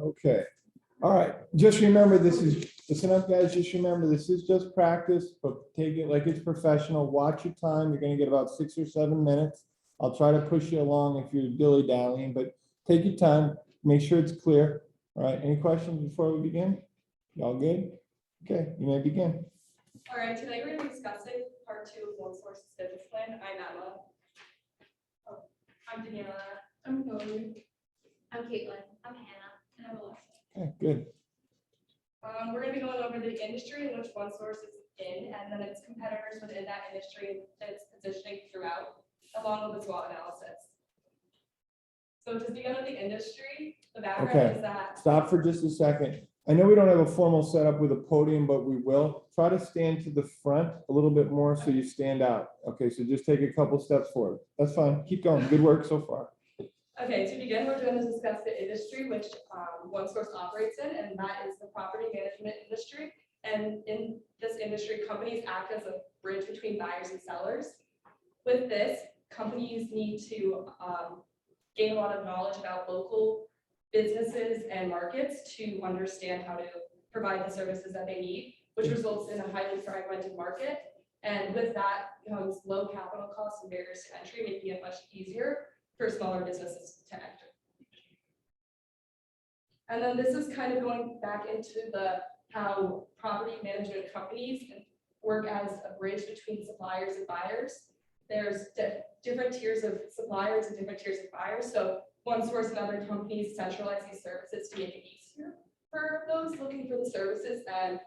Okay. All right. Just remember, listen up, guys. Just remember, this is just practice, but take it like it's professional. Watch your time. You're going to get about 6 or 7 minutes. I'll try to push you along if you're dilly-dallying, but take your time. Make sure it's clear. All right. Any questions before we begin? Y'all good? Okay, you may begin. All right, today we're going to be discussing part 2 of OneSource's business plan. I'm Emma. Oh, I'm Daniela. I'm Chloe. I'm Caitlin. I'm Hannah. And I'm Alexa. Okay, good. We're going to be going over the industry in which OneSource is in, and then its competitors within that industry and its positioning throughout, along with its SWOT analysis. So to begin with the industry, the background Okay. is that. Stop for just a second. I know we don't have a formal setup with a podium, but we will. Try to stand to the front a little bit more so you stand out. Okay, so just take a couple steps forward. That's fine. Keep going. Good work so far. Okay, to begin, we're going to discuss the industry which OneSource operates in, and that is the property management industry. And in this industry, companies act as a bridge between buyers and sellers. With this, companies need to gain a lot of knowledge about local businesses and markets to understand how to provide the services that they need, which results in a highly fragmented market. And with that comes low capital costs and barriers to entry, making it much easier for smaller businesses to enter. And then this is kind of going back into how property management companies can work as a bridge between suppliers and buyers. There's different tiers of suppliers and different tiers of buyers. So OneSource and other companies centralize these services to make it easier for those looking for the services, and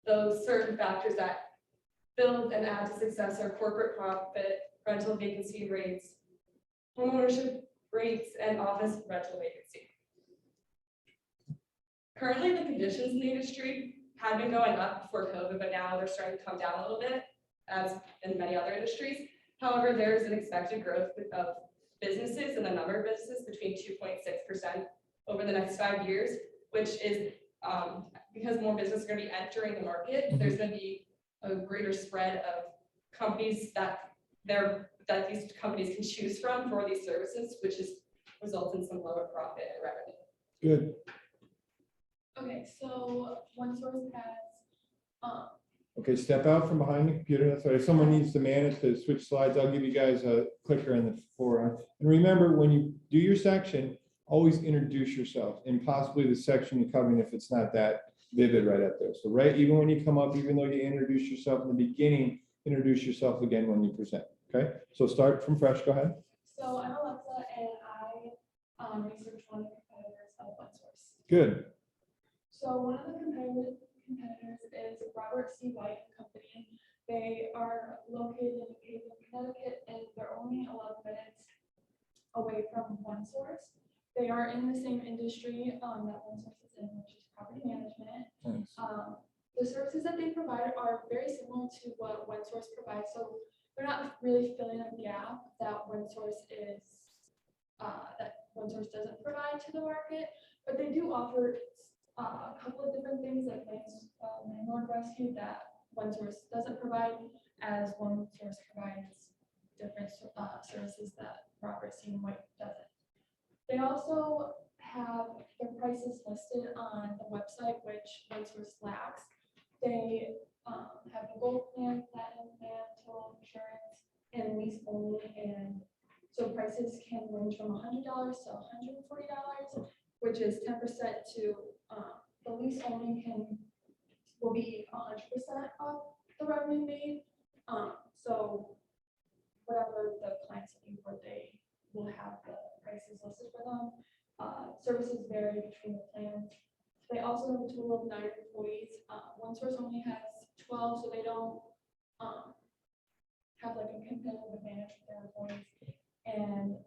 those certain factors that build and add to success are corporate profit, rental vacancy rates, homeownership rates, and office rental vacancy. Currently, the conditions in the industry have been going up before COVID, but now they're starting to come down a little bit, as in many other industries. However, there is an expected growth of businesses and the number of businesses between 2.6% over the next 5 years, which is because more businesses are going to be entering the market. There's going to be a greater spread of companies that these companies can choose from for these services, which results in some lower profit and revenue. Good. Okay, so OneSource has, Okay, step out from behind the computer. That's right. If someone needs to manage to switch slides, I'll give you guys a clicker in the forearm. And remember, when you do your section, always introduce yourself and possibly the section you're covering if it's not that vivid right up there. So right, even when you come up, even though you introduce yourself in the beginning, introduce yourself again when you present. Okay, so start from fresh. Go ahead. so I'm Alexa and I research one of the competitors of OneSource. Good. So one of the competitors is Robert C. White and Company. They are located in Haven, Connecticut, and they're only 11 minutes away from OneSource. They are in the same industry that OneSource is in, which is property management. Thanks. The services that they provide are very similar to what OneSource provides. So they're not really filling a gap that OneSource doesn't provide to the market, but they do offer a couple of different things like landlord rescue that OneSource doesn't provide, as OneSource provides different services that Robert C. White doesn't. They also have their prices listed on the website, which OneSource lacks. They have a gold plan, platinum plan, total insurance, and lease only, and so prices can range from $100 to $140, which is 10% to the lease only will be 100% of the revenue made. So whatever the client's looking for, they will have the prices listed for them. Services vary between the plans. They also have a total of 9 employees. OneSource only has 12, so they don't have like a competitive advantage with their employees. And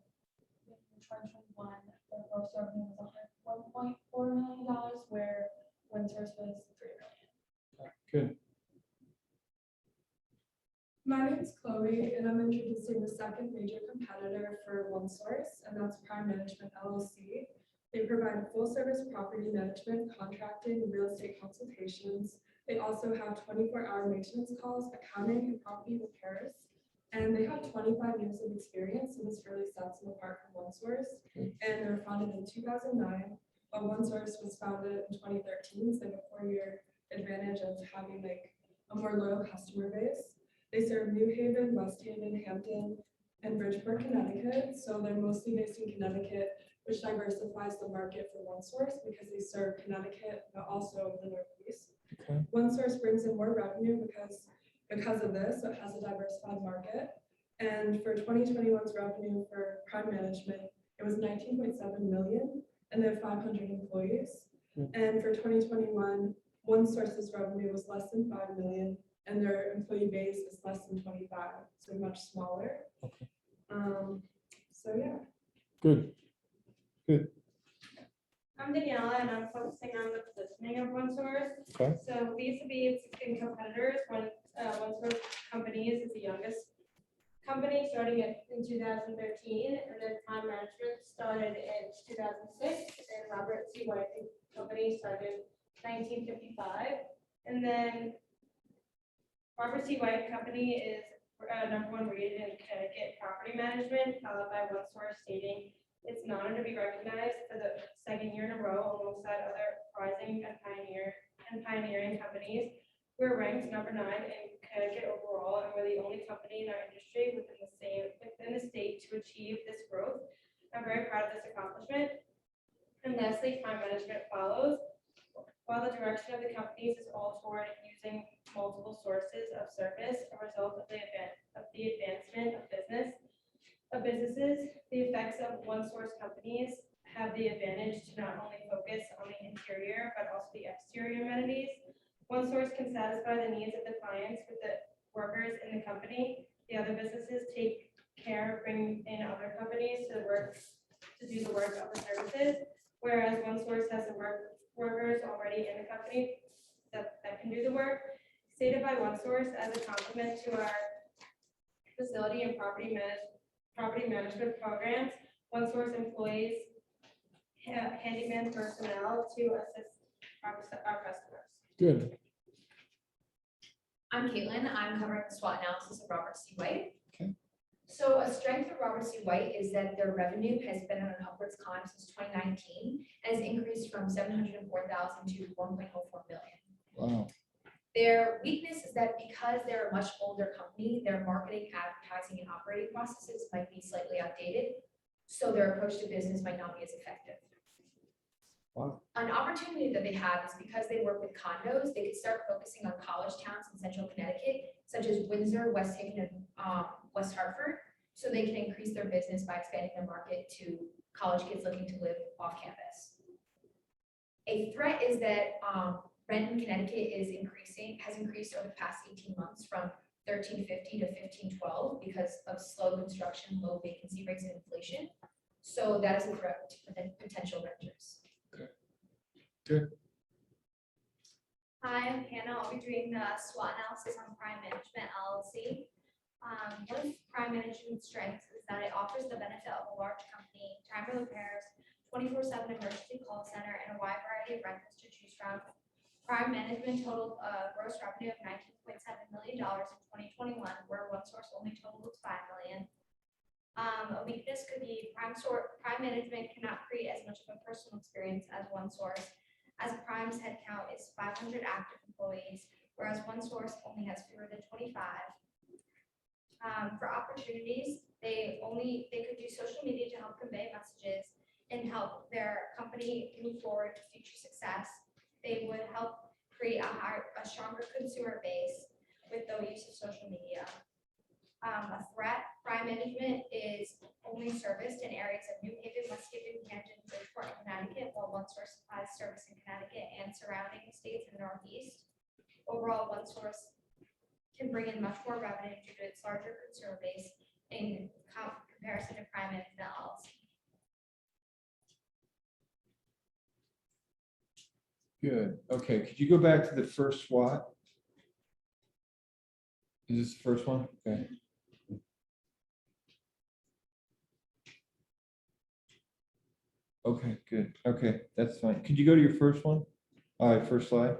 in 2021, their gross revenue was $1.4 million, where OneSource was $3 million. Good. My name is Chloe, and I'm introducing the second major competitor for OneSource, and that's Prime Management LLC. They provide full-service property management, contracting, and real estate consultations. They also have 24-hour maintenance calls, accounting, and property repairs. And they have 25 years of experience, and this really sets them apart from OneSource. And they were founded in 2009. OneSource was founded in 2013, so they have a 4-year advantage of having like a more loyal customer base. They serve New Haven, West Haven, Hampton, and Bridgeport, Connecticut. So they're mostly based in Connecticut, which diversifies the market for OneSource because they serve Connecticut, but also the Northeast. Okay. OneSource brings in more revenue because of this, so it has a diversified market. And for 2021's revenue for Prime Management, it was 19.7 million, and they have 500 employees. And for 2021, OneSource's revenue was less than 5 million, and their employee base is less than 25, so much smaller. Okay. So yeah. Good. I'm Daniela, and I'm focusing on the positioning of OneSource. Okay. So vis-a-vis existing competitors, OneSource Companies is the youngest company, starting in 2013, and then Prime Management started in 2006, and Robert C. White Company started in 1955. And then Robert C. White Company is #1 rated in Connecticut property management, followed by OneSource stating it's an honor to be recognized for the second year in a row alongside other rising and pioneering companies. We're ranked #9 in Connecticut overall, and we're the only company in our industry within the state to achieve this growth. I'm very proud of this accomplishment. And lastly, Prime Management follows. While the direction of the companies is all toward using multiple sources of service, a result of the advancement of businesses, the effects of OneSource companies have the advantage to not only focus on the interior, but also the exterior amenities. OneSource can satisfy the needs of the clients with the workers in the company. The other businesses take care of bringing in other companies to do the work of the services, whereas OneSource has the workers already in the company that can do the work. Stated by OneSource as a complement to our facility and property management programs, OneSource employs handyman personnel to assist our customers. Good. I'm Caitlin. I'm covering the SWOT analysis of Robert C. White. Okay. So a strength of Robert C. White is that their revenue has been on an upwards climb since 2019 and has increased from 704,000 to 1.04 million. Wow. Their weakness is that because they're a much older company, their marketing, advertising, and operating processes might be slightly outdated, so their approach to business might not be as effective. Wow. An opportunity that they have is because they work with condos, they could start focusing on college towns in central Connecticut, such as Windsor, West Haven, and West Hartford, so they can increase their business by expanding their market to college kids looking to live off campus. A threat is that rent in Connecticut has increased over the past 18 months from 1350 to 1512 because of slow construction, low vacancy rates, and inflation. So that is a threat to potential renters. Hi, I'm Hannah. I'll be doing the SWOT analysis on Prime Management LLC. One of Prime Management's strengths is that it offers the benefit of a large company, timely repairs, 24/7 emergency call center, and a wide variety of rentals to choose from. Prime Management totaled gross revenue of $19.7 million in 2021, where OneSource only totaled $5 million. A weakness could be Prime Management cannot create as much of a personal experience as OneSource, as Prime's headcount is 500 active employees, whereas OneSource only has fewer than 25. For opportunities, they could use social media to help convey messages and help their company move forward to future success. They would help create a stronger consumer base with the use of social media. A threat, Prime Management is only serviced in areas of New Haven, West Haven, Hampton, Bridgeport, and Connecticut, while OneSource supplies service in Connecticut and surrounding states in the Northeast. Overall, OneSource can bring in much more revenue due to its larger consumer base in comparison to Prime Management LLC. Good. Okay. Could you go back to the first SWOT? Is this the first one? Okay. Okay, good. Okay, that's fine. Could you go to your first one? All right, first slide.